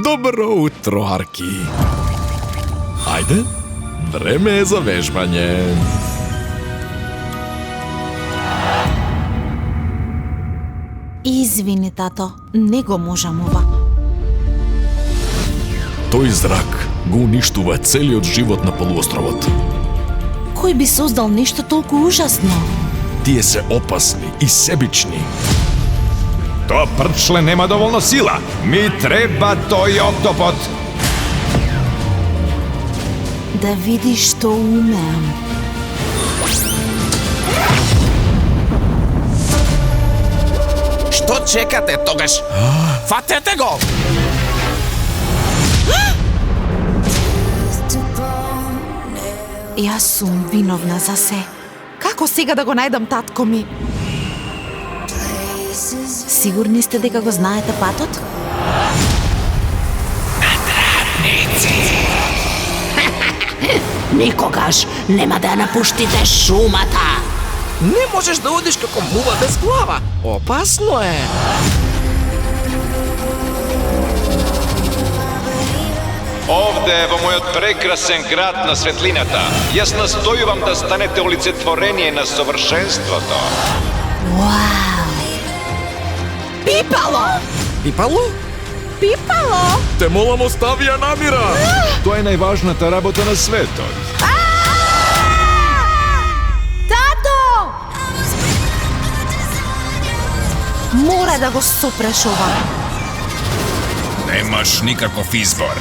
Добро утро, Арки. Ајде, време е за вежбање. Извини, тато, не го можам ова. Тој зрак го уништува целиот живот на полуостровот. Кој би создал нешто толку ужасно? Тие се опасни и себични. Тоа прчле нема доволно сила. Ми треба тој октопод. Да видиш што умеам. Што чекате тогаш? Фатете го! Јас сум виновна за се. Како сега да го најдам татко ми? Сигурни сте дека го знаете патот? Никогаш нема да ја напуштите шумата. Не можеш да одиш како мува без глава. Опасно е. Овде во мојот прекрасен град на светлината, јас настојувам да станете олицетворение на совршенството. Вау! Пипало! Пипало? Пипало! Те молам, остави ја намира! Тоа е најважната работа на светот. Тато! Мора да го сопреш ова. Немаш никаков избор.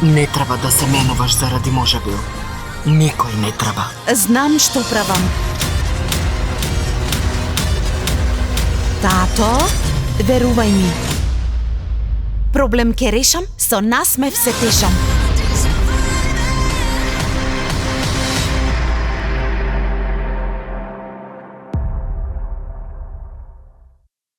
Не треба да се менуваш заради можебил. Никој не треба. Знам што правам. Тато, верувај ми. Проблем ке решам, со насмев се тешам.